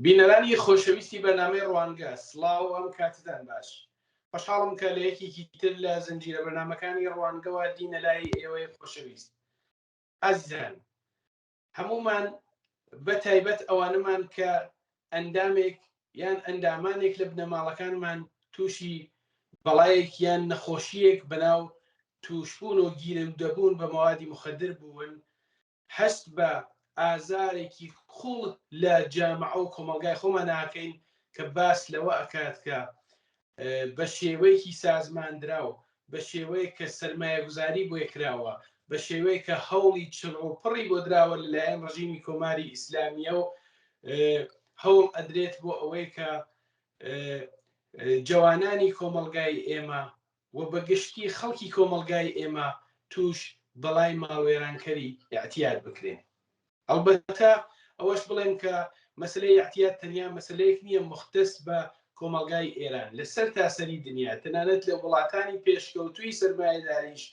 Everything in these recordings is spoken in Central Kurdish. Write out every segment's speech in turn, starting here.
بینەرانی خۆشەویستی بەرنامەی ڕوانگە، سڵاو ئەم کاتتان باش. خۆشحاڵم کە لە یەکێکی تر لە زنجیرە بەرنامەکانی ڕوانگەوە دینە لای ئێوەی خۆشەویست. ئازیزان، هەمومان بە تایبەت ئەوانەمان کە ئەندامێک یان ئەندامانێک لە بنەماڵەکانمان تووشی بەڵایەک یان نەخۆشیەک بەناو تووشبوون و گیرودەبوون بە مەوادی مخەدر بوون، هەست بە ئازارێکی خوڵ لە جامعە و کۆمەلگای خۆمان ناکەین کە باس لەوە ئەکات کە بە شێوەیەکی سازماندراو، بە شێوەیە کە سەرمایەگوزاری بۆ یەکراوە، بە شێوەیە کە هەوڵی چڕوپڕی بۆ دراوە لەلایەن ڕژیمی کۆماری ئیسلامیە و هەوڵ ئەدرێت بۆ ئەوەی کە جوانانی کۆمەلگای ئێمە و بەگشتی خەڵکی کۆمەلگای ئێمە توش بەڵای ماڵوێرانکەری ئاعتیاد بکرێن. ئەلبەتە ئەوەش بڵێن کە مەسلەی ئاعتیاد تەنیا مەسلەیەک نییە مختص بە کۆمەلگای ئێران، لەسەر تاسەری دنیا، تەنانەت لە وڵاتانی پێشکەوتووی سەرمایەداریش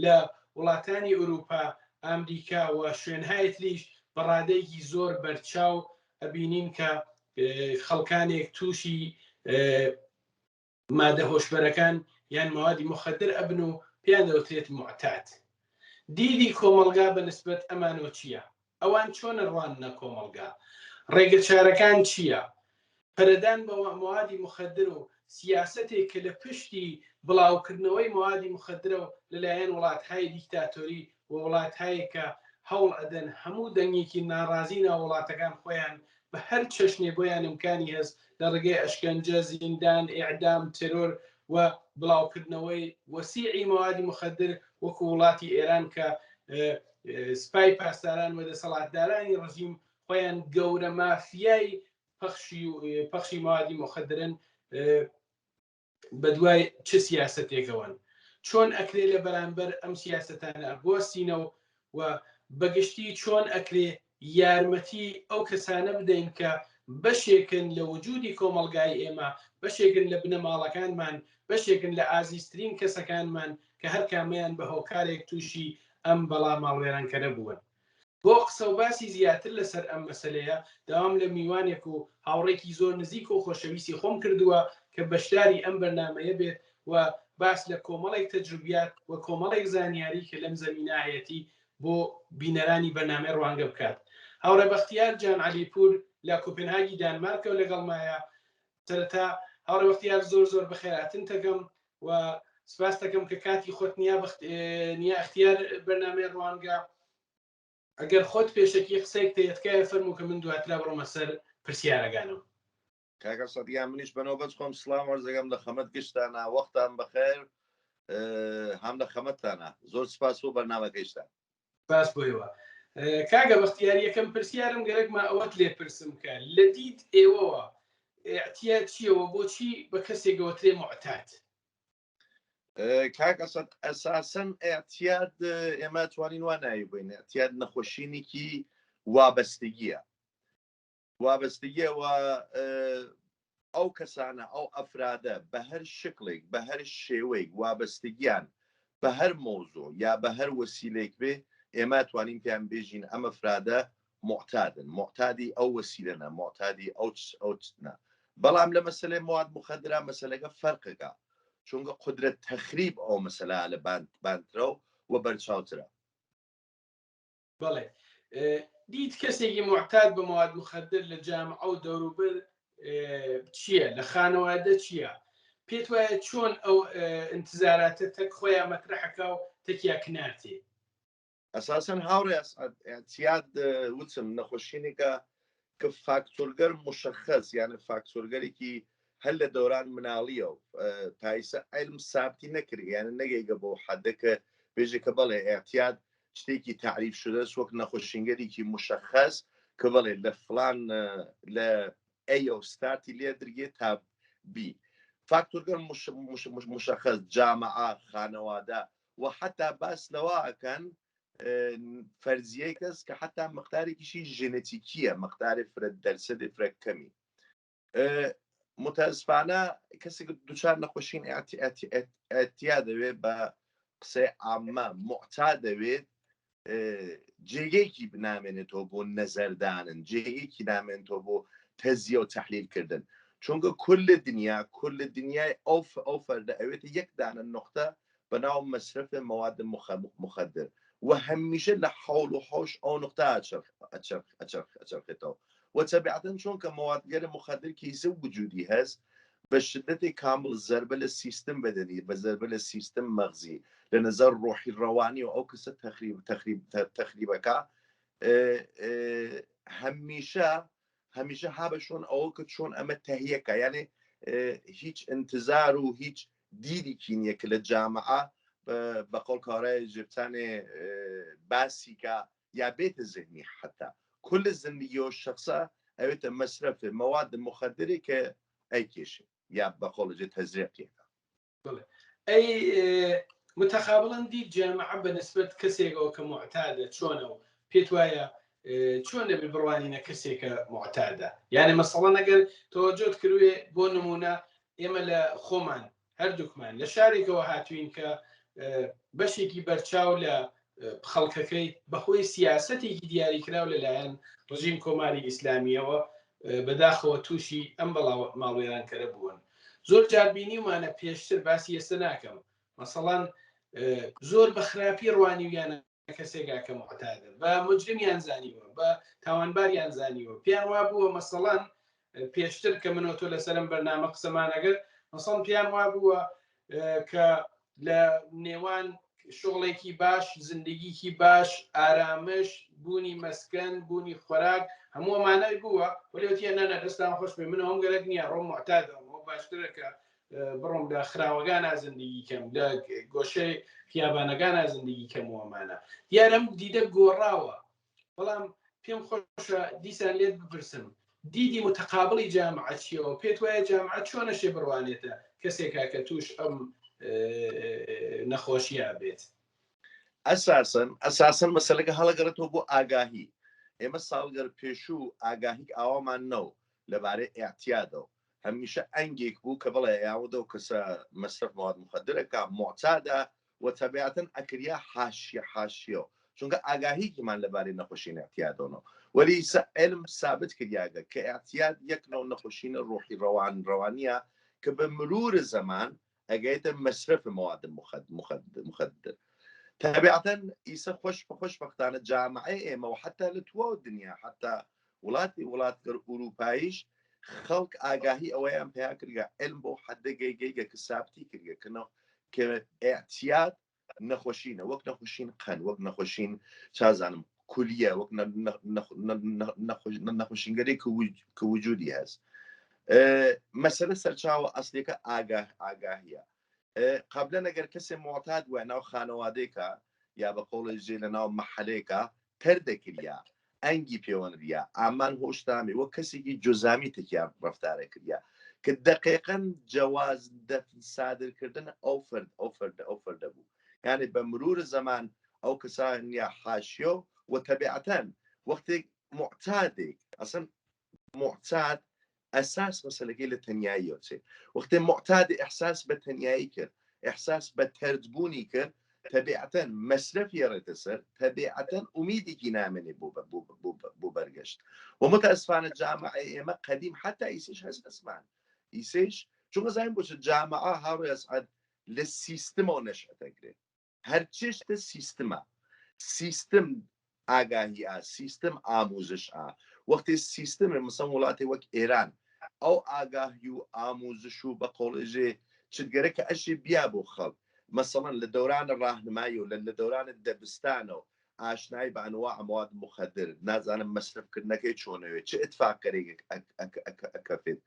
لە وڵاتانی ئوروپا، ئامریکا و شوێنهای تریش بەڕادەیەکی زۆر بەرچاو ئەبینین کە خەڵکانێک تووشی مادە هۆشبەرەکان یان مەوادی مخەدر ئەبن و پێیان دەوترێت معتاد. دیدی کۆمەلگا بەنسبەت ئەمانەوە چییە؟ ئەوان چۆنە ڕوانە کۆمەلگا؟ ڕێگەچارەکان چییە؟ پەرەدان بە مەوادی مخەدر و سیاسەتێک کە لە پشتی بڵاوکردنەوەی مەوادی مخەدرە و لەلایەن وڵاتهای دیکتاتۆری و وڵاتهایی کە هەوڵ ئەدەن هەموو دەنگێکی ناڕازی ناو وڵاتەکان خۆیان بە هەر چەشنێ بۆیان ئیمکانی هەست لە ڕێگەی ئەشکەنجە، زیندان، ئیعدام، ترۆر و بڵاوکردنەوەی وەسیعی مەوادی مخەدر وەکو وڵاتی ئێران کە سپای پاسداران و دەسەڵاتدارانی ڕژیم خۆیان گەورە مافیای پەخشی مەوادی مخەدرن بە دوای چ سیاسەتێکەوەن، چۆن ئەکرێ لە بەرامبەر ئەم سیاسەتانە بوەستینەوە و بەگشتی چۆن ئەکرێ یارمەتی ئەو کەسانە بدەین کە بەشێکن لە وجودی کۆمەلگای ئێمە، بەشێکن لە بنەماڵەکانمان، بەشێکن لە ئازیزترین کەسەکانمان کە هەر کامیان بە هۆکارێک تووشی ئەم بەڵا ماڵوێرانکەرە بوون. بۆ قسە و باسی زیاتر لەسەر ئەم مەسەلەیە داوام لە میوانێک و هاوڕێکی زۆر نزیک و خۆشەویستی خۆم کردووە کە بەشداری ئەم بەرنامەیە بێت و باس لە کۆمەڵێک تەجروبیات و کۆمەڵێک زانیاری کە لەم زەمینایەتی بۆ بینەرانی بەرنامەی ڕوانگە بکات. هاوڕێ بەختیار جان عەلیپور لە کۆپنهاگی دانمارکە و لەگەڵمایە. سەرەتا هاوڕێ بەختیار زۆر زۆر بەخێرهاتن دەکەم و سپاس دەکەم کە کاتی خۆت نییە اختیار بەرنامەی ڕوانگە. ئەگەر خۆت پێشەکی قسەیەک تێتکایە فەرموو کە من دواترا بڕۆمە سەر پرسیارەکانەوە. کاکە سەدیان منیش بەنەوبەت خۆم سڵام وەرزەکەم لە خەمەت گشتانە، وەختان بەخێر، هەم لە خەمەتتانە. زۆر سپاس بۆ بەرنامەکەیشتان. سپاس بۆیەوە. کاگە بەختیار، یەکەم پرسیارم گەرەکمە ئەوەت لێ پرسم کە لە دیت ئێوەوە ئاعتیاد چیەوە، بۆچی بە کەسێک گەوترێ معتاد؟ کاکە سەد ئەساسەن ئاعتیاد ئێمە توانین وا ناوی بووین. ئاعتیاد نەخۆشینێکی وابەستگیە. وابەستگیەوە ئەو کەسانە، ئەو ئەفرادە بە هەر شکلێک، بە هەر شێوەیەک وابەستگیان بە هەر مۆزوع یا بە هەر وەسیلەیەک بێ، ئێمە توانین پێیان بێژین ئەم ئەفرادە معتادن، معتادی ئەو وەسیلەنە، معتادی ئەو چتنە. بەڵام لە مەسەلەی مواد مخەدرە مەسەلەکە فەرقەکە، چونکە قدرەت تەخریب ئەو مەسەلە لە بانترە و بەرچاوترە. بەڵێ، دیت کەسێکی معتاد بە مواد مخەدر لە جامعە و دەوروبەر چییە؟ لە خانەوادە چییە؟ پێت وایە چۆن ئەو انتزاراتە تەک خۆیان مەترەحەکە و تەکیا کناتێ؟ ئەساسەن هاوڕێ ئاعتیاد وتم نەخۆشینێکە کە فاکتۆرگەر مشخص، یعنی فاکتۆرگەرێکی هەر لە دەوران مناڵیە و پایسە عیلم سابتی نەکرد، یعنی نەگەیگە بۆ حەدەکە بێژێ کە بەڵێ ئاعتیاد شتێکی تعریف شدە وەک نەخۆشینگەرێکی مشخص کە بەڵێ لە فلان لە ئەو ستارتی لێ درگێ تا بی. فاکتۆرگەر مشخص، جامعە، خانەوادە و حتا باس لەوە ئەکەن فەرزیەی کەس کە حتا مقدارێکیشی ژێنێتیکیە، مقداری فرە دەرسەدی فرە کەمی. متاسفانە کەسێک دووچار نەخۆشین ئاعتیاد دەوێت بە قسەی عامە معتاد دەوێت جێگەیەکی بنامێنێتەوە بۆ نەزەردانن، جێگەیەکی نامێنێتەوە بۆ تەزیە و تەحلیلکردن، چونکە کل دنیای ئەو فەردە ئەوێتە یەک دانە نقطە بەناو مەصرف مواد مخدر و هەمیشە لە حەول و حەوش ئەو نقطە ئەچەرخێتەوە و تەبیعەتەن چونکە موادگەرە مخدر کیسە وجودی هەست بە شدەتی کامل ضربە لە سیستم بدەنی، بە ضربە لە سیستم مەغزی لە نظر ڕۆحی ڕەوانی و ئەو کەسە تەخریبەکە هەمیشە هابە شۆن ئەوە کە چۆن ئەمە تەهیەکە، یعنی هیچ انتظار و هیچ دیدێکی نییە کە لە جامعە بە قەڵ کارای ژێرچانێ باسیکە یا بێتە ذهنی حتا كل زندگی و شخصە ئەوێتە مەصرف مواد مخدری کە ئەیکێشێ یا بە قەڵ تەزریقێکە. ئەی متەقابڵەن دی جامعە بە نسبەت کەسێکەوە کە معتادە چۆنەوە پێت وایە چۆن دەبێت بڕوانینە کەسێکە معتادە؟ یعنی مەسەڵەن ئەگەر تەوەجۆت کردوێ بۆ نمونە ئێمە لە خۆمان هەردووکمان لە شارێکەوە هاتوین کە بەشێکی بەرچاو لە خەڵکەکەی بەهۆی سیاسەتێکی دیاریکراو لەلایەن ڕژیم کۆماری ئیسلامیەوە بەداخەوە تووشی ئەم بەڵاو ماڵوێرانکەرە بوون. زۆر جاربینیمانە پێشتر باسی ئێستا ناکەم، مەسەڵەن زۆر بە خراپی ڕوانیویانە کەسێکا کە معتادە بە مجرمیان زانیوە بە تاوانباریان زانیوە پیان وا بووە مەسەڵەن پێشتر کە منەوە تۆ لەسەرم بەرنامە قسەمانەگەر مەسەڵەن پیان وا بووە کە لە نێوان شغڵێکی باش زندگیکی باش ئارامش بوونی مەسکەن بوونی خۆراک هەموو ئەمانەی بووە وەلێوتیە نەنە دەستان خۆش پێ منەوە ئەم گەرەک نییە ڕۆم معتادەوە باشترەکە بڕۆم لە خراوەگانە زندگی کەم لە گۆشەی خیابانەکانە زندگی کەمەوەمانە دیارەم دیدە گۆڕاوە. بەڵام پێم خۆشە دیسان لێت بپرسم دیدی متەقابڵی جامعە چیەوە؟ پێت وایە جامعە چۆنەشێ بڕوانێتە کەسێکا کە توش ئەم نەخۆشیە بێت؟ ئەساسەن مەسەلەکە هەڵەگەڕێتەوە بۆ ئاگاهی. ئێمە ساڵگەر پێشوو ئاگاهی ئاوامان نەوە لەبارەی ئاعتیادەوە هەمیشە ئەنگێک بوو کە بڵێ یاوەدە و کەسە مەصرف مواد مخدرەکە معتادە و تەبیعەتەن ئەکریا حاشیەوە چونکە ئاگاهیکیمان لەبارەی نەخۆشی ئاعتیادەوەنەوە وەلی علم ثابت کردیاگە کە ئاعتیاد یەک نوع نەخۆشینە ڕۆحی ڕەوانیە کە بە مرور زەمان ئەگەیتە مەصرف مواد مخدر. تابعەتەن ئیسە خۆشبەختانە جامعەی ئێمە و حتا لە تواو دنیا حتا وڵاتگەر ئوروپاییش خەڵک ئاگاهی ئەوەیان پێیا کردگە علم بۆ حدەگەیگەیگە کە سابتی کردگە کە ئاعتیاد نەخۆشینە وەک نەخۆشین قەن وەک نەخۆشین چازانم کولیە وەک نەخۆشینگەری کە وجودی هەست. مەسەلە سەرچاوە ئەسلەکە ئاگاهیە. قبلە ئەگەر کەسێ معتاد وە ناو خانەوادەیەکە یا بە قۆڵی ژێ لە ناو مەحەلەیەکە تەردەکریا ئەنگی پەیوەندریە ئامان هۆشتامی وە کەسێکی جۆزامی تکیان ڕەفتارە کردیا کە دقیقەن جواز سادرکردن ئەو فەردە بوو. یعنی بە مرور زەمان ئەو کەسانیا حاشیۆ و تەبیعەتەن وەختێک معتادێک ئەسەن معتاد ئەساس مەسەلەکەی لە تەنیاییەوە چێ وەختێ معتادی ئەحساس بە تەنیایی کرد ئەحساس بە تەردبوونی کرد تەبیعەتەن مەصرفی ڕێتە سەر تەبیعەتەن ئومیدێکی نامێنێ بۆ بەرگەشت و متەئسفانە جامعەی ئێمە قەدیم حتا ئیسیش هەست ئەسمان ئیسیش چونکە زانین بۆچە جامعە هاوڕێ ئەسعەد لە سیستمەوە نەشئەتەگرێت هەرچێشتە سیستم ئاگاهی سیستم ئاموزش وەختی سیستمی مەسەڵەن وڵاتی وەک ئێران ئەو ئاگاهی و ئاموزش و بە قۆڵێژێ چتگەرە کە ئەشی بیا بۆ خەڵک مەسەڵەن لە دەورانە ڕاهنمایی و لە دەورانە دەبستانەوە ئاشنایی بە ئەنواع مواد مخدر نازانم مەصرفکردنەکەی چۆنەوێت چه ئتفاقەرێک ئەکەفێت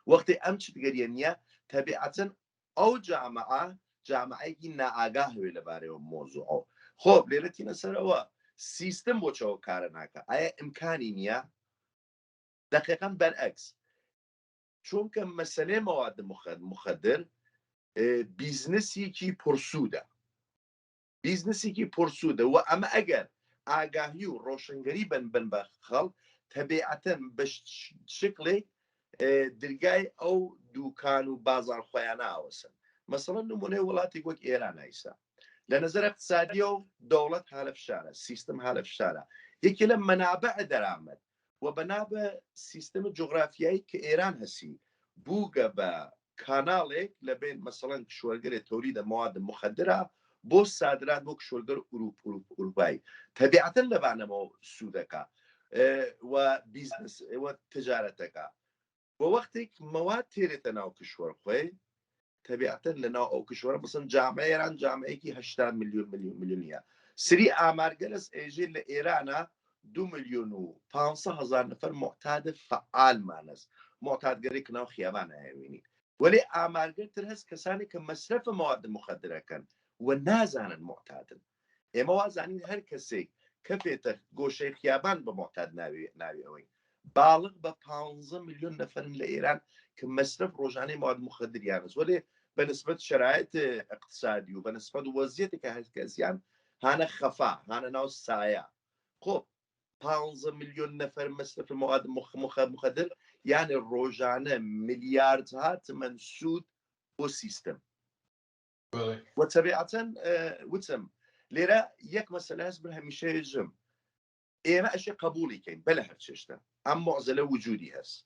وەختی ئەم چتگەریە نییە تەبیعەتەن ئەو جامعەیەکی نائاگاهوێ لەبارەوە مۆزوعەوە. خۆ لێرەتینە سەرەوە سیستم بۆچەوە کارە ناکە ئایا ئیمکانی نییە؟ دقیقاً بەرعەکس چونکە مەسەلەی مواد مخدر بیزنسێکی پرسوودە و ئەمە ئەگەر ئاگاهی و ڕۆشنگەری بن بە خەڵک تەبیعەتەن بە شکلێک دەرگای ئەو دووکان و بازار خۆیانە ئاوەسن. مەسەڵەن نمونەی وڵاتی وەک ئێران ئایسا لنظر اقتصادی و دولت حالف شاره سیستم حالف شاره یکی لە منابع دەرامەت و بەنابە سیستم جغرافیایی کە ئێران هەسی بووگە بە کاناڵێک لە بین مەسەڵەن کشوەرگەرێ تۆلیدە مواد مخدرە بۆ سادرات بۆ کشوەرگەر ئوروپایی تەبیعەتەن لەبانەمەوە سوودەکە و بیزنس و تجارەتەکە بۆ وەختێک مواد تێرێتە ناو کشوەر خۆی تەبیعەتەن لە ناو ئەو کشوەرە مثلا جامعە ئێران جامعەیەکی 80 میلیۆنیە سری ئامارگەرز ئێژێ لە ئێرانە 2,500,000 نفر معتاد فعالمانەست معتادگەرێک ناو خیابانە هێوینی وەلێ ئامارگەرتر هەست کەسانی کە مەسرەفە مواد مخدرەکەن و نازانن معتادن ئێمە وازانین هەر کەسێک کەفێتە گۆشەی خیابان بە معتاد ناوی ئەوەی باڵغ بە 15 میلیۆن نەفرن لە ئێران کە مەسرف ڕۆژانەی مواد مخدریانست وەلێ بەنسبەت شرایط اقتصادی و بەنسبەت وەزیەتێکە هەرکەسیان هانە خەفا هانە ناو سایە خۆ 15 میلیۆن نەفر مەسرف مواد مخدر یعنی ڕۆژانە میلیاردها تمەن سوود بۆ سیستم و تەبیعەتەن وتم لێرە یەک مەسەلە هەست بن هەمیشە ژم ئێمە ئەشێ قبولیکەین بەلە هەر چێشتە ئەم مۆزەلە وجودی هەست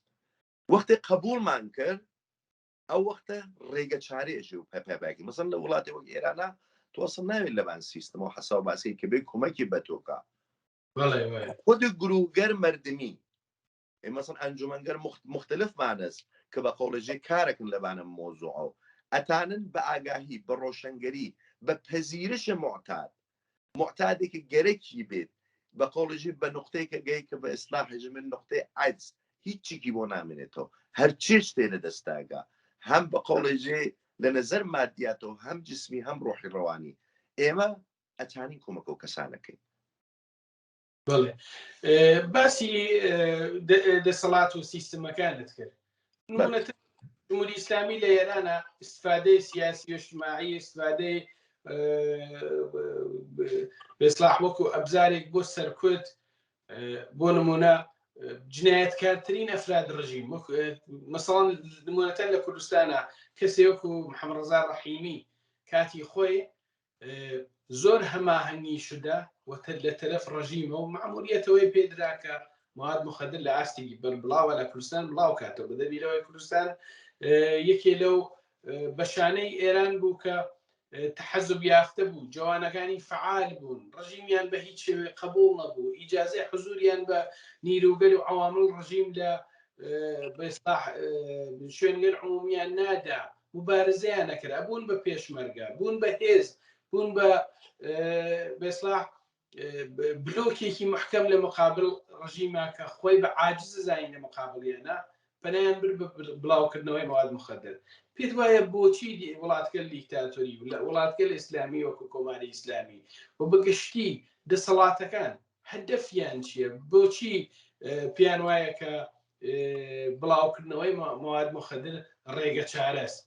وەختێ قبولمان کرد ئەو وەختە ڕێگە چارێژێ و پەپەباکی مەسەڵەن لە وڵاتی وەک ئێرانە تۆسم ناوێت لەبان سیستمەوە حەساو باسی کە بێ کۆمەکی بەتۆکە خود گروگەر مردمی مثلا ئەنجومەنگەر مختلف مانەست کە بە قۆڵەژێ کارەکن لەبانە مۆزوعەوە ئەتانن بە ئاگاهی بە ڕۆشنگەری بە پەزیرشە معتادێکی گەرەکی بێت بە قۆڵژی بە نقطەیەکە گەی کە بە ئیسلاحی من نقطەی عجز هیچیکی بۆ نامێنێتەوە هەر چێش تێ لە دەستاگا هەم بە قۆڵژێ لە نەزەر مادیاتەوە هەم جسمی هەم ڕۆحی ڕەوانی ئێمە ئەتانی کۆمەکە و کەسانەکەین بەڵێ باسی دەسەڵات و سیستمەکانت کرد نمونەتە جمهوری ئیسلامی لە ئێرانە استفادەی سیاسی و اجتماعی استفادەی بێسلاح وەکو ئەبزارێک بۆ سەرکوت بۆ نمونە جنایەتکارترین ئەفراد ڕژیم مەسەڵەن نمونەتەن لە کوردستانە کەسێک وەکو محەممەد ڕەزا ڕەحیمی کاتی خۆی زۆر هەماهەنگی شدە وەتە لە تەرەف ڕژیمە و مەموریەتەوەی پێدراکە مواد مخدر لە ئاستی بڵاوە لە کوردستان بڵاو کاتەوە بەدەبیرەوەی کوردستان یەکێ لەو بەشانەی ئێران بوو کە تحەزب یافتە بوو جوانەکانی فعال بوون ڕژیمیان بە هیچ شێوێ قبول نەبوو ئیجازەی حزوریان بە نیروگەر و عوامل ڕژیم لە شوێنگەر عمومیان نادا مبارزەیان نەکرا بوون بە پێشمەرگە بوون بە هێز بوون بە بێسلاح بلۆکێکی محکەم لە مقابل ڕژیمە کە خۆی بە عاجز زاین لە مقابلیانە پەنایان بر بە بڵاوکردنەوەی مواد مخدر پێت وایە بۆچی وڵاتگەر دیکتاتۆری وڵاتگەر ئیسلامی وەکو کۆماری ئیسلامی و بەگشتی دەسەڵاتەکان هەدەفیان چییە بۆچی پیان وایە کە بڵاوکردنەوەی مواد مخدر ڕێگە چارەست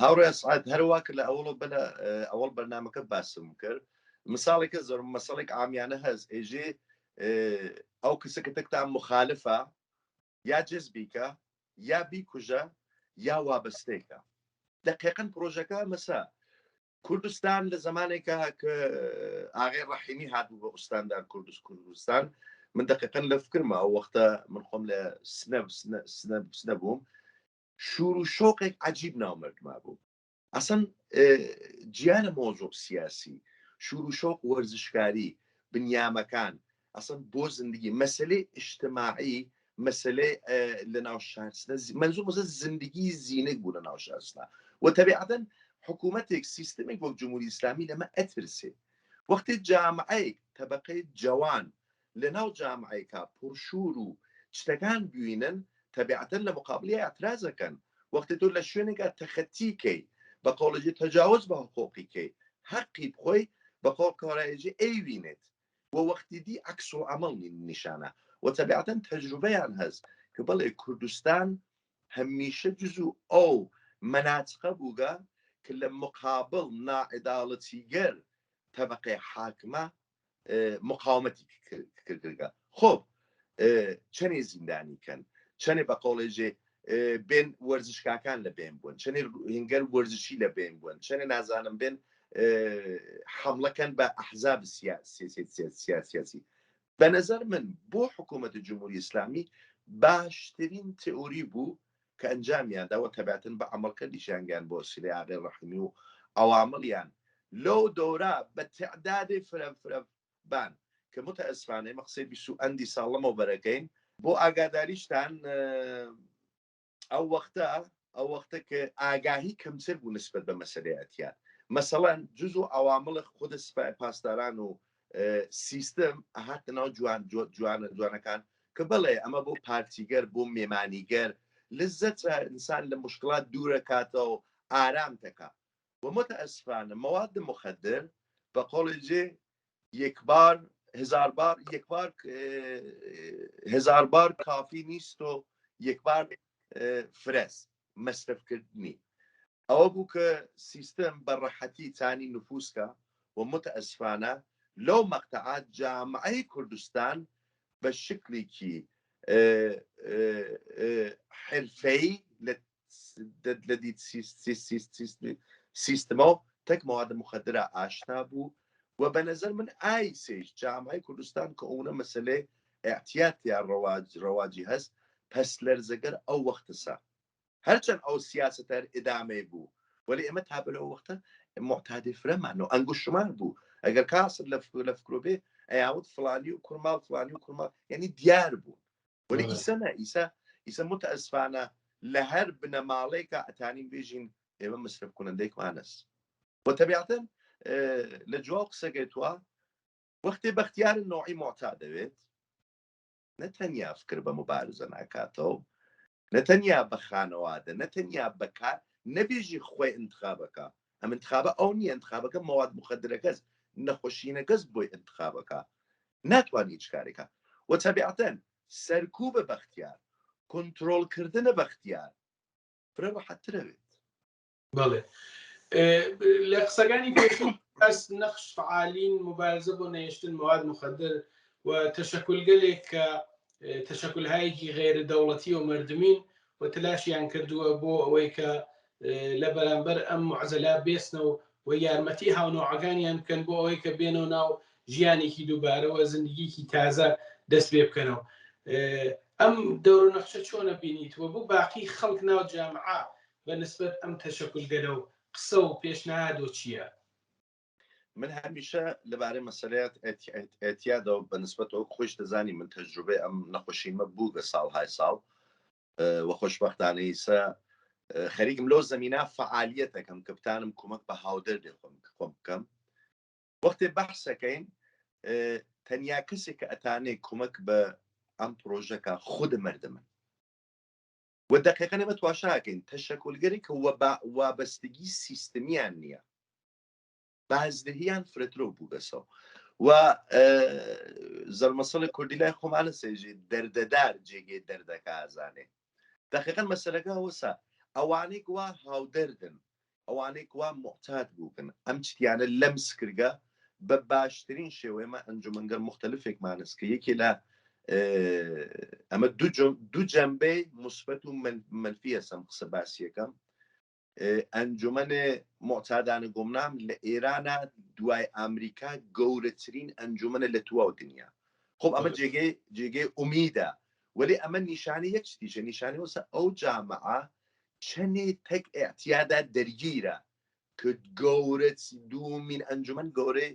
هاوڕێ سعاد هەروە کرد لە ئەوڵ بەرنامەکە باسم کرد مثالێکە زۆر مەسەڵێک ئامیانە هەست ئێژێ ئەو کەسەکە تەکتان مخالفە یا جزبیکە یا بیکوژە یا وابەستێکە دقیقاً پرۆژەکە مەسا کوردستان لە زمانێکە کە ئاغای ڕەحیمی هاتبوو بە ئوستاندار کوردستان من دقیقاً لە فکرمە ئەو وەختە من خۆم لە سنە بووم شور و شۆقێک عجیب ناومردما بوو ئەسەن گیانە مۆزۆ سیاسی شور و شۆق وەرزشکاری بنیامەکان ئەسەن بۆ زندگی مەسلەی اجتماعی مەسلەی لە ناو شارستە منزوو مەسە زندگی زیینێک بوو لە ناو شارستە و تەبیعەتەن حکوومەتێک سیستمێک وەک جمهوری ئیسلامی لەمە ئەترسێ وەختی جامعەیەک تەبەقەی جوان لە ناو جامعەیەکە پرشور و شتەکان بوینن تەبیعەتەن لە مقابلی ئەترازەکەن وەختی تۆ لە شوێنێکە تەخەتیکەی بە قۆڵەجی تەجاوز بە حقوقیکەی حەقی بخۆی بە قۆڵ کارایەجی ئەیوینێت و وەختی دی عەکس و عەمەڵ نیشانە و تەبیعەتەن تەجروبەیان هەست کە بەڵێ کوردستان هەمیشە جزو ئەو مەناطقە بووگە کە لە مقابل نائعداڵەتیگەر طبقەی حاکمە مقاومەتی کردگە خۆ چەنێ زیندانیکەن چەنێ بە قۆڵێژێ بێن وەرزشکاکان لە بێن بوون چەنێ هینگەر وەرزشی لە بێن بوون چەنێ نازانم بێن حملەکەن بە ئەحزاب سیاسی. بە نظر من بۆ حکوومەت جمهوری ئیسلامی باشترین تئۆری بوو کە ئەنجامیانداوە تەباتن بە عملکردیشیانگەیان بۆ سیلەی ئاغای ڕەحیمی و ئەوامڵیان لەو دەورە بە تەعدادی فرەبان کە متەئەسفانە ئێمە قسەی بیست و ئەندی ساڵ لەمەوە بەرەکەین بۆ ئاگاداریشتان ئەو وەختە کە ئاگاهی کەمتر بوو نسبەت بە مەسەلەی ئەتیان مەسەڵەن جز و ئەوامڵ خودە سوپای پاسداران و سیستم ئەهاتە ناو جوانەکان کە بڵێ ئەمە بۆ پارتیگەر بۆ مێمانیگەر لەزەتە ئینسان لە مشکلات دوورەکاتەوە و ئارام دەکا و متەئەسفانە مواد مخدر بە قۆڵێجێ هزار بار کافی نیست و یەکبار فرەس مەسرفکردنی ئەوە بوو کە سیستم بە ڕەحەتی تانی نفوسکە و متەئەسفانە لەو مەقتەعات جامعەی کوردستان بە شکلێکی حرفەیی لە دیت سیستمەوە تەک مواد مخدرە ئاشنا بوو و بە نەزەر من ئایسێش جامعەی کوردستان کە ئەوە مەسەلەی احتیاتیان ڕەواجی هەست پەس لەرزەگەر ئەو وەختەسا هەرچەند ئەو سیاسەتەر ئیدامەی بوو وەلی ئێمە تا بەلەوە وەختە معتادی فرەمانەوە ئەنگوشتمان بوو ئەگەر کاسر لە فکرۆ بێ ئەیاوت فلانی و کورماڵ فلانی و کورماڵ یعنی دیار بوو وەلی ئیسە متەئەسفانە لە هەر بنەماڵێکە ئەتانین بێژین ئێمە مصرف کنندەیەکمانەس بۆ تەبیعەتەن لە جواب قسەگەیتوە وەختێ بەختیارن نوعی معتا دەوێت نەتەنیا فکر بە مبارزە ناکاتەوە نەتەنیا بە خانەوادە نەتەنیا بەکار نەبێژی خۆی انتخابەکە ئەم انتخابە ئەو نیە انتخابەکە مواد مخدرەکەس نەخۆشینەکەس بۆی انتخابەکە ناتوانانی هیچ کارێکە و تەبیعەتەن سەرکوبە بەختیار کۆنتڕۆڵکردنە بەختیار فرە ڕەحەتترەوێت بەڵێ لە قسەکانی پێشوو ئەس نەخش فعالین مبارزە بۆ نەهێشتن مواد مخدر و تەشەکولگەلێک کە تەشەکولهایەکی غێرە دەوڵەتی و مردمین و تلاشیان کردووە بۆ ئەوەی کە لە بەرامبەر ئەم معزەلا بێستنەوە و یارمەتی هاونۆعەکانیان بکەن بۆ ئەوەی کە بێنەوە ناو ژیانێکی دووبارەوە زندگیکی تازە دەست پێ بکەنەوە ئەم دەور و نەخشە چۆنە بینیتوە بۆ باقی خەڵک ناو جامعە بە نسبەت ئەم تەشەکولگەلە و قسە و پێشنهادۆ چییە؟ من هەمیشە لەبارەی مەسەلەیەت ئێتیادەوە بە نسبەتەوە خۆش دەزانی من تەجروبەی ئەم نەخۆشیمە بوو بە ساڵهای ساڵ وە خۆشبەختانەی سە خەریکم لەو زەمینە فعالیەتەکەم کە بتانم کۆمەک بە هاودەر خۆم بکەم وەختێ بەحسەکەین تەنیا کەسێک کە ئەتانێ کۆمەک بە ئەم پرۆژەکە خود مردمن و دقیقا نەمە تواشاکەین تەشەکولگەری کە وابەستگی سیستمیان نییە بازدهیان فرەترۆ بوو بەسەوە و زەرمەسەڵی کوردی لای خۆمانە سێژێ دەردەدار جێگێ دەردەکە ئازانێ دقیقا مەسەلەکە وەسا ئەوانەی وا هاودەردن ئەوانەی وا معتاد بووکن ئەم چتیانە لەمس کردگە بە باشترین شێوەیەمە ئەنجومەنگەر مختلفێکمانس کە یەکێ لە ئەمە دوو جەمبەی مثبەت و منفی هەسەم قسە باسیەکەم ئەنجومەنێ معتادانە گۆمنام لە ئێرانە دوای ئەمریکا گەورەترین ئەنجومەنە لە تواو دنیا خۆ ئەمە جێگەی ئومیدە ولی ئەمە نیشانی یەک شتیشە نیشانی وەسە ئەو جامعە چەندێ تەک ئەعتیادا دەرگیرە کە گەورەت دوومین ئەنجومەن گەورەی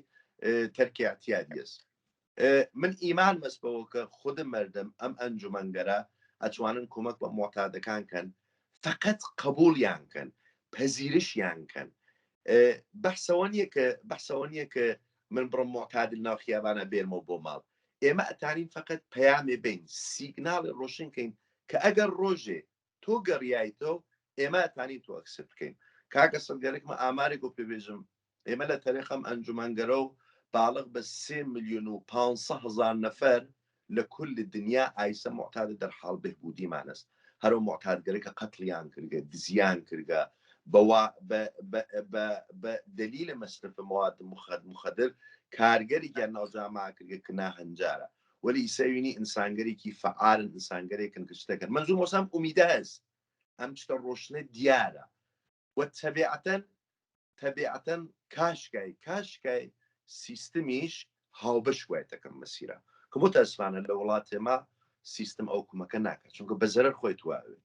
تەرکی ئەعتیادیەس من ئیمان مەسبەوە کە خود مردم ئەم ئەنجومەنگەرە ئەتوانن کۆمەک بە معتادەکان کەن فقط قبولیان کەن پەزیرشیان کەن بەحسەوە نیە کە من بڕم معتادل ناو خیابانە بێرمەوە بۆ ماڵ ئێمە ئەتانین فقط پەیامێ بین سیگناڵی ڕۆشنکەین کە ئەگەر ڕۆژێ تۆ گەڕیایتەوە ئێمە ئەتانین تۆ ئەکسپ بکەین کاکە سەرگەرێکمە ئامارێک و پێبێژم ئێمە لە تاریخەم ئەنجومەنگەرە و بالغ بە 3,500,000 نەفەر لە کل دنیا ئایسە معتادە دەرحاڵ بهبوودیمانەست هەرو معتادگەرێکە قەتڵیان کردگە دزیان کردگە بە دلیل مەصرف مواد مخدر کارگەری گیان ناوجامعە کردگە کنا هەنجارە ولی ئیسەوینی ئینسانگەرێکی فعالن ئینسانگەرێکن کە شتەکەن منزوم وەسام ئومیدە هەست ئەم شتە ڕۆشنە دیارە و تەبیعەتەن تەبیعەتەن کاشکای سیستمیش هاوبەش وایەتەکەم مەسیرە کە بۆ تەسفانە لە وڵاتێمە سیستم ئەو کومەکە ناکات چونکە بە زەرەر خۆی تواوێت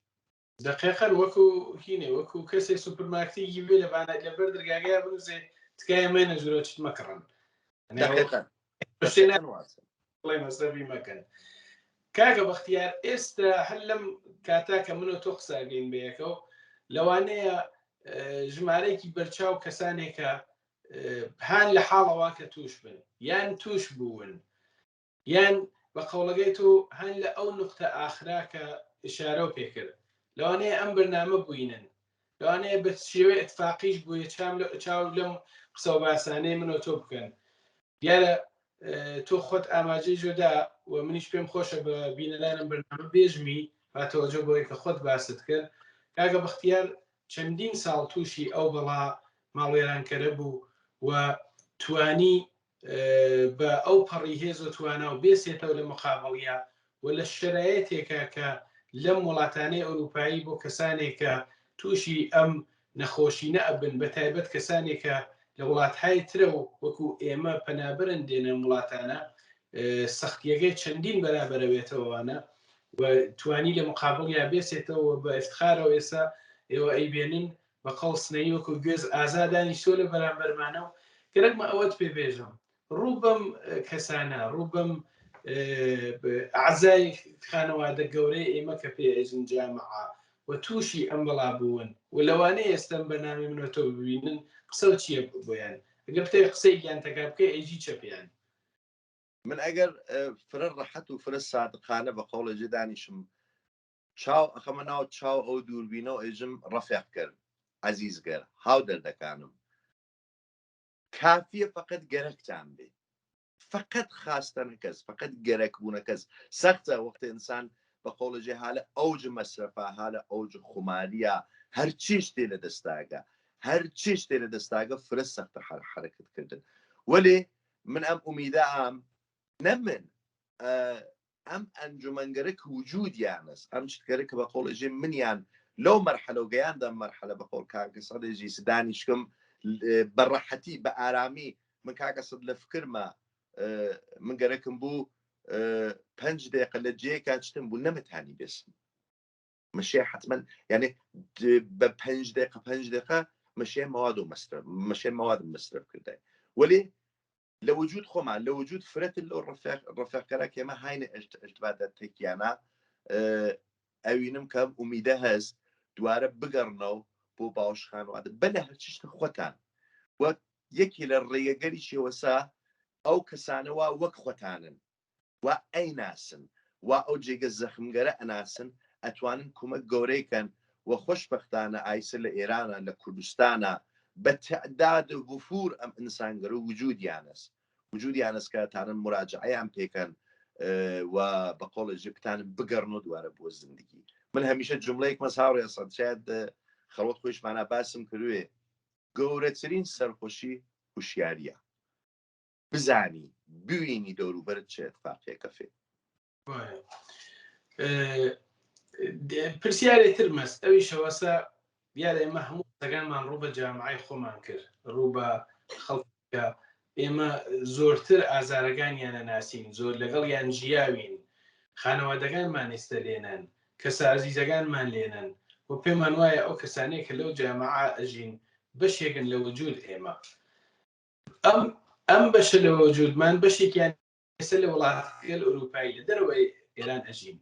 دقیقا وەکو هینێ وەکو کەسێک سوپەرمارکتێکی بێ لەبەر دەرگاگای بنووسێ تکایە مێنە ژورۆ چیت مەکڕن بڵێ مەسەبی مەکەن. کاگە بەختیار ئێستا هەر لەم کاتا کە منە تۆ قساگەین بەیەکەوە لەوانەیە ژمارەیەکی بەرچاو کەسانێکە هان لە حاڵەوە کە توش بن یان توش بوون یان بە قەوڵەکەی تۆ هەن لە ئەو نقطە ئاخرا کە ئشارە و پێکرد لەوانەیە ئەم بەرنامە بووینن لەوانەیە بە شێوەی ئەتفاقیش بووە چاو لەم قسە و باسانەی منە تۆ بکەن دیارە تۆ خۆت ئاماژەی ژۆدا و منیش پێم خۆشە بە بینەلانم بەرنامە بێژمی هاتەوەجە بۆی کە خۆت باست کرد کاگە بەختیار چەندین ساڵ تووشی ئەو بەڵا ماڵوێرانکەرە بوو و توانی بە ئەو پەڕی هێز و توانە و بێسێتەوە لە مقابڵیە و لە شرایەتێکە کە لەم وڵاتانەی ئەوروپایی بۆ کەسانێکە تووشی ئەم نەخۆشی نەئەبن بە تایبەت کەسانێکە لە وڵاتهای ترە و وەکو ئێمە پەنابەرن دێنە وڵاتانە سەختیەکەی چەندین بەرابەرەوێتەوەوانە و توانی لە مقابڵیا بێسێتەوە بە ئفتخارەوە ئێستا ئێوە ئەیبێنن بە قەڵسنەی وەکو گوێز ئازادانی سۆ لە بەرامبەرمانە و گەرەکمە ئەوەت پێبێژم ڕوو بەم کەسانە ڕوو بەم ئەعزای خانەوادە گەورەی ئێمە کە پێئێژن جامعە و تووشی ئەم بەڵا بوون و لەوانەیە ئێستەم بەنامی منەوە تۆ ببینن قسە چییە بۆیان ئەگەر پێی قسەی گیانتەکە بکە ئەیجی چەپیان من ئەگەر فرە ڕەحەت و فرە سادقانە بە قەوڵەجێ دانیشم چاو ئەخەمە ناو چاو ئەو دووربینەوە ئێژم ڕەفێق کرد عەزیزگەر هاو دەردەکانم کافیە فقط گەرەکتان بێ فقط خاستەنە کەس فقط گەرەکبوونە کەس سەختە وەختە ئینسان بە قەوڵەجێ هالە ئەوج مەسرەفە هالە ئەوج خماریە هەر چیش تێ لە دەستاگە هەر چیش تێ لە دەستاگە فرە سەختە حرەکەتکردن وەلێ من ئەم ئومیدە ئام نەمن ئەم ئەنجومەنگەرە وجودیانەس ئەم شتکەرە کە بە قەوڵەجێ منیان لەو مەرحەلە و گەیاندا مەرحەلە بە قەوڵ کاکە سەدێژی سدانیشکم بەڕەحەتی بە ئارامی من کاکە سەد لە فکرمە من گەرەکم بوو 5 دقیقە لە جێکا چتم بوو نەمەتانی بێسم مەشێ حتمما یعنی بە 5 دقیقە مەشێ مواد و مەسرف مەشێ موادم مەسرف کردای وەلێ لە وجود خۆمان لە وجود فرەت لەو ڕەفێقەرە کێمە هاینە ئەرتباطە تێکیانە ئەوینم کەم ئومیدە هەست دوارە بگەڕنەوە بۆ باوەشخانەوادە بەلە هەرچیشتە خۆتان وەک یەکی لە ڕێگەگەریشەوەسا ئەو کەسانەوە وەک خۆتانن و ئەیناسن و ئەو جێگە زەخمگەرە ئەناسن ئەتوانن کومەک گەورەیکەن و خۆشبەختانە ئایسە لە ئێرانە لە کوردستانە بە تەعداد وفور ئەم ئینسانگەرە وجودیانەس کەتانن مراجعەیان پێکەن و بە قۆڵەژێ بتانن بگەڕن و دوارە بۆ زندگی من هەمیشە جملەیەک مەساوڕێ سەد شاید خەڵوت خۆشمانە باسم کردوێ گەورەترین سەرخۆشی هوشیاریە بزانی بوینی دەوروبەرت چێ اتفاقیەکە فێ پرسیارێتر مەست ئەوی شەوەسە دیارە ئێمە هەموو قسەکانمان ڕوو بە جامعەی خۆمان کرد ڕوو بە خەڵکە ئێمە زۆرتر ئازارەکانیانە ناسین زۆر لەگەڵ یان ژیاوین خانەوادەکانمان ئێستا لێنن کەسە عەزیزەکانمان لێنن و پێمان وایە ئەو کەسانەیە کە لەو جامعە ئەژین بەشێکن لە وجود ئێمە ئەم بەشە لە وجودمان بەشێکیان ئێستا لە وڵاتگەل ئەوروپایی لە دەرەوەی ئێران ئەژین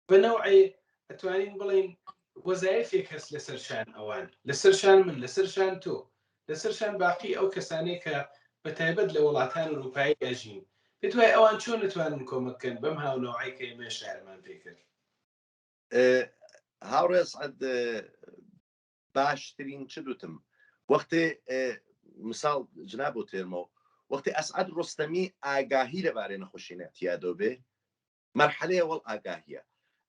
بەنەوعی ئەتوانین بڵین وەزایفێک هەست لەسەرشان ئەوان لەسەرشان من لەسەرشان تۆ لەسەرشان باقی ئەو کەسانەی کە بە تایبەت لە وڵاتان ئەوروپایی ئەژین پێت وایە ئەوان چۆن نتوانن کۆمەکەن بەم هاونەوەی کە ئێمە شارمان پێکرد هاوڕێز باشترین چ دوتم وەختێ مثال جناب بۆ تێرمەوە وەختی ئەسعەد ڕۆستەمی ئاگاهی لەبارەی نەخۆشینەتیادۆ بێ مەرحەلەیە وەڵ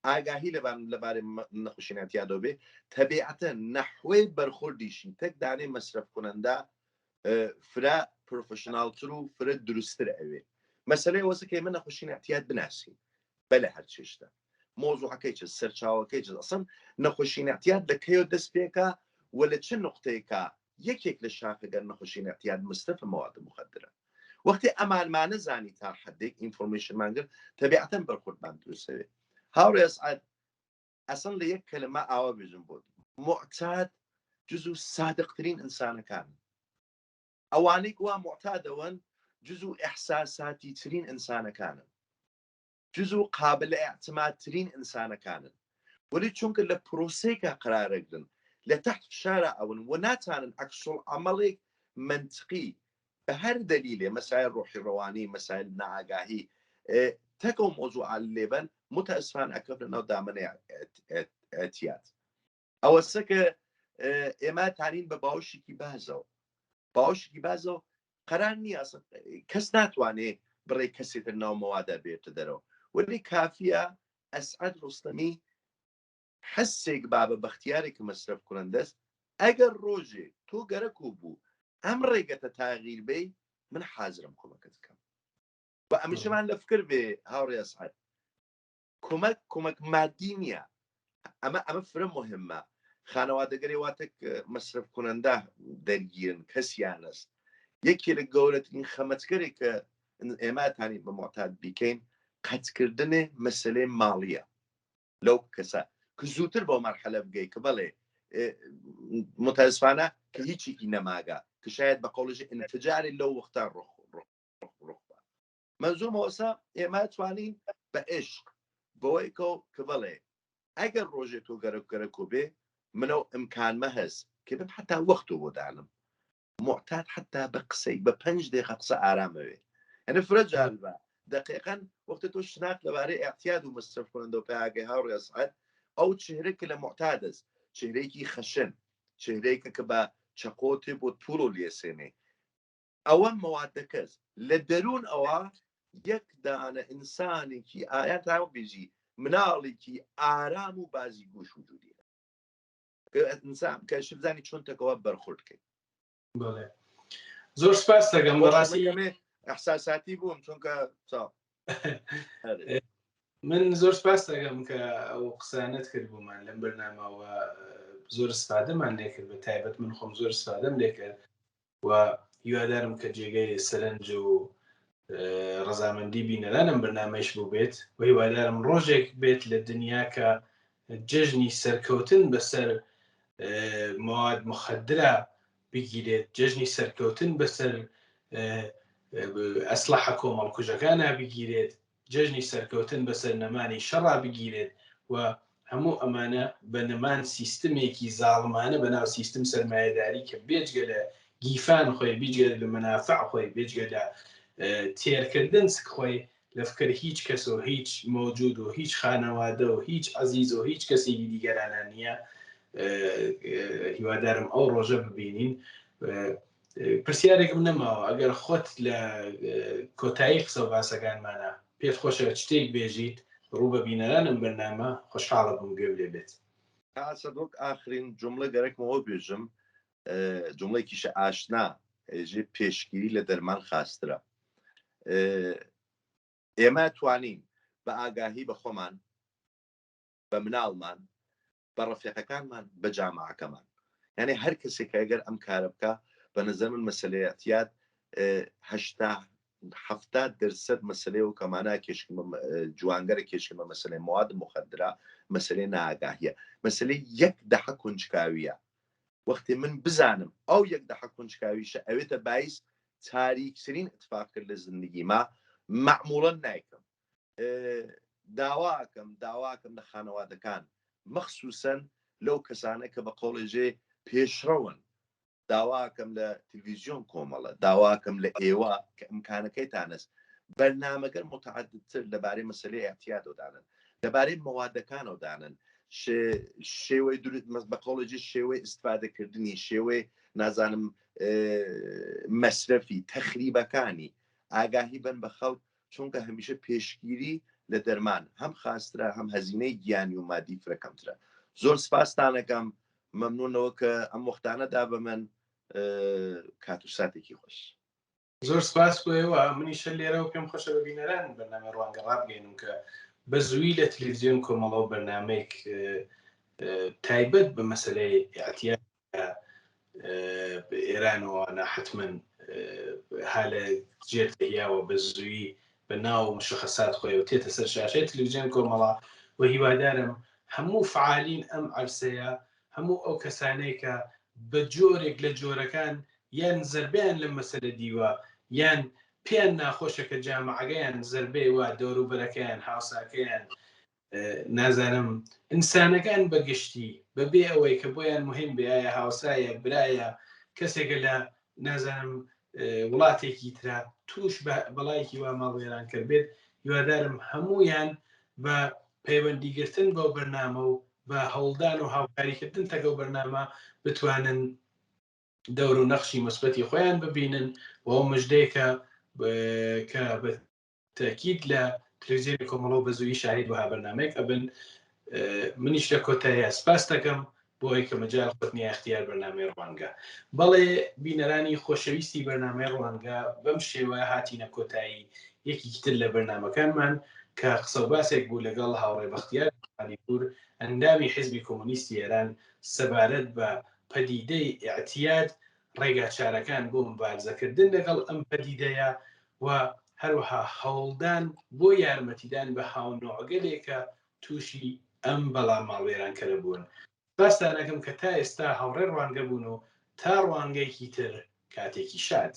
ئاگاهی لەبارەی نەخۆشینەتیادۆ بێ تەبیعەتە نەحوەی بەرخۆردیشی تەک دانێ مەسرف کونەندا فرە پرۆفشناڵتر و فرە دروستتر ئەوێ مەسەلەی وەزەکەی من نەخۆشینەتیاد بناسی بەلە هەرچێشتە مۆزوعەکەی چ سەرچاوەکەی چ ئەسڵ نەخۆشینەتیاد لەکەیەوە دەست پێکە و لە چه نقطەیەکە یەکێک لە شاخەگەر نەخۆشی اعتیاد مصرف مواد مخدرە وەختی ئەمانمانە زانی تا حدێک ئینفۆرمیشنمانگەر تەبیعەتەن بەرخوردمان دروستەوێت هاوڕێ ئەسعەد ئەسڵ لە یەک کەلمە ئاوا بێژم بۆت معتاد جزو صادقترین ئینسانەکان ئەوانەی وا معتادەوەن جزو ئەحساساتی ترین ئینسانەکانن جزو قابل اعتمادترین ئینسانەکانن ولی چونکە لە پرۆسەیەکە قرارەگرن لە تحت فشارە ئەون و ناتوانن ئەکسڵ عەمەڵێک منطقی بە هەر دەلیلێ مەسایل ڕۆحی ڕەوانی مەسایل نائاگاهی تەکە و مۆزوعال لێبن متەئسفان ئەکەونە ناو دامنەی ئەتیاد ئەوە سەکە ئێمە تانین بە باوشێکی بازەوە قەرار نییە کەس ناتوانێت بڕێ کەسێتر ناو مەوادە بێتە دەرەوە ولی کافیە ئەسعەد ڕوستەمی حسێک بابە بەختیارێکی مەصرف کوڕەندەست ئەگەر ڕۆژێ تۆ گەرەکۆ بوو ئەم ڕێگەتە تاغیر بێ من حازرم کۆمەکەت بکەم و ئەمیشەمان لە فکر بێ هاوڕێ ئەسعەد کۆمەک مادی نییە ئەمە فرە مهمە خانەوادەگەری واتە مەصرف کوڕەندە دەرگیرن کەسیان است یەکێ لە گەورەترین خەمەتگەرێک کە ئێمەتانی بە معتاد بیکەین قەتکردنێ مەسەلەی ماڵیە لەو کەسە کە زووتر بۆ مەرحەلە بگەی کە بەڵێ متەئسفانە کە هیچێکی نەماگە کە شاید بە قەوڵژی ئینفجاری لەو وەختە ڕوخبا مەنزومەوەسا ئێمە توانین بە عشق بۆەوەی کە بەڵێ ئەگەر ڕۆژێ تۆ گەرەکۆ بێ منەوە ئیمکانمە هەست کە بم حتا وەختۆ بۆ دانم معتاد حتا بە قسەی بە 5 دقیقە قسە ئارامەوێ ئەنە فرە جالبە دقیقاً وەختە تۆ شناق لەبارەی اعتیاد و مەصرف کوڕەندە و پێیاگەی هاوڕێ ئەسعەد ئەو چهرەیەکە لە معتادەست چهرەیەکی خەشن چهرەیەکە کە بە چەقۆتێ بۆ تووڵ و لێسێنێ ئەوە مەوادەکەس لە دەروون ئەوە یەک دانە ئینسانێکی ئایا تاوە بێژی مناڵێکی ئارام و بازی گوش وجودیە ئینسان کە شبزانی چۆن تەکەوە بەرخوردکەیت زۆر سپاس دەکەم بەڕاستی ئەحساساتی بووم چونکە من زۆر سپاس دەکەم کە ئەو قسانت کرد بوومان لەم بەرنامەوە زۆر استفادەمان لێ کرد بە تایبەت من خۆم زۆر استفادەم لێ کرد و هیوادارم کە جێگەی سەرنج و ڕەزامەندی بینەرانم بەرنامەیش بوو بێت و هیوادارم ڕۆژێک بێت لە دنیا کە جەژنی سەرکەوتن بەسەر مواد مخدرە بگیرێت جەژنی سەرکەوتن بەسەر ئەسلحە کۆمەڵکوژەکانە بگیرێت جەژنی سەرکەوتن بەسەر نەمانی شەڕا بگیرێت و هەموو ئەمانە بە نەمان سیستمێکی زاڵمانە بەناو سیستم سەرمایەداری کە بێجگە لە گیفان خۆی بیجگە لە منافع خۆی بێجگە لە تێرکردن سک خۆی لە فکر هیچ کەس و هیچ مۆجود و هیچ خانەوادە و هیچ عەزیز و هیچ کەسێکی دیگەرانە نییە هیوادارم ئەو ڕۆژە ببینین پرسیارێکم نەماوە ئەگەر خۆت لە کۆتایی قسە و باسەکانمانە پێت خۆشە شتێک بێژیت ڕوو بە بینەرانم بەرنامە خۆشحاڵە بووم گوێ لێ بێت ئاسەدۆک ئاخرین جملە گەرەکمەوە بێژم جملەیەکیشە ئاشنا ژێ پێشگیری لە دەرمان خاسترە ئێمە توانین بە ئاگاهی بە خۆمان بە مناڵمان بە ڕەفیقەکانمان بە جاماعەکەمان یعنی هەر کەسێک ئەگەر ئەم کارە بکە بە نەزەر من مەسەلەی ئەتیاد 70% مەسەلەی و کەمانە جوانگەرە کێشکمە مەسەلەی مواد مخدرە مەسەلەی نائاگاهیە مەسەلەی 1% کونجکاویە وەختی من بزانم ئەو 1% کونجکاویشە ئەوێتە باعث تاریکترین اتفاق کرد لە زندگیما معموڵەن نایکەم داواکەم لە خانەوادەکان مەخسوسەن لەو کەسانە کە بە قۆڵێژێ پێشڕەون داواکەم لە تلڤیزیۆن کۆمەڵە داواکەم لە ئێوە کە ئیمکانەکەیتانست بەرنامەگەر متعددتر لەبارەی مەسەلەی ئەتیاد دانن لەبارەی مەوادەکانەوە دانن شێوەی بە قۆڵێژی شێوەی ئیستفادەکردنی شێوەی نازانم مەسرەفی تەخریبەکانی ئاگاهی بن بە خەڵک چونکە هەمیشە پێشگیری لە دەرمان هەم خاسترە هەم هەزینەی گیانی و مادی فرەکەمترە زۆر سپاسدانەکەم مەمنونەوە کە ئەم وەختانەدا بە من کات و ساتێکی خۆش زۆر سپاس بۆەوە منیشە لێرە و پێم خۆشە بە بینەران بەرنامە ڕوانگەڕا بگەینم کە بە زووی لە تلڤیزیۆن کۆمەڵەوە بەرنامەیەک تایبەت بە مەسەلەی ئەتیاد ئێرانەوە حتمما ها لە جێرتەهیاوە بە زووی بە ناو مشخصات خۆی و تێتە سەر شاشەی تەلەڤیزیۆن کۆمەڵە و هیوادارم هەموو فعالین ئەم عەرسەیە هەموو ئەو کەسانەی کە بە جۆرێک لە جۆرەکان یان زەربیان لەم مەسەلە دیوە یان پێیان ناخۆشە کە جامەعەکەیان زەربەی وە دەوروبەرەکەیان هاوساکەیان نازانم ئینسانەکان بەگشتی بەبێ ئەوەی کە بۆیان مهم بێ ئایا هاوسایە برایە کەسێکە لە نازانم وڵاتێکی ترا توش بەڵایەکی وا ماڵوێران کرد بێت هیوادارم هەمویان بە پەیوەندیگرتن بەو بەرنامە و بە هەوڵدان و هاوکاریکردن تەگەڵ بەرنامە بتوانن دەور و نەخشی مثبەتی خۆیان ببینن و ئەو مژدەیەکە کە بە تاکید لە تەلەڤیزیۆنی کۆمەڵە و بە زووی شاهید وها بەرنامەیەک ئەبن. منیش لە کۆتاییە سپاس دەکەم بۆ ئەوەی کە مەجال خۆتنی اختیار بەرنامەی ڕوانگە. بەڵێ بینەرانی خۆشەویستی بەرنامەی ڕوانگە بەم شێوە هاتینە کۆتایی یەکێکی تر لە بەرنامەکانمان کە قسە و باسێک بوو لەگەڵ هاوڕێ بەختیار عەلیپور ئەندامی حیزبی کۆمۆنیستی ئێران سەبارەت بە پەدیدەی ئیعتیاد ڕێگا چارەکان بۆ مبارزەکردن لەگەڵ ئەم پەدیدەیە و هەروەها هەوڵدان بۆ یارمەتیدان بە هاونۆعگەلێکە تووشی ئەم بەڵام ماڵوێرانکەرە بوون. باستانەکەم کە تا ئێستا هاوڕێ ڕوانگە بوون و تا ڕوانگەیەکی تر کاتێکی شاد.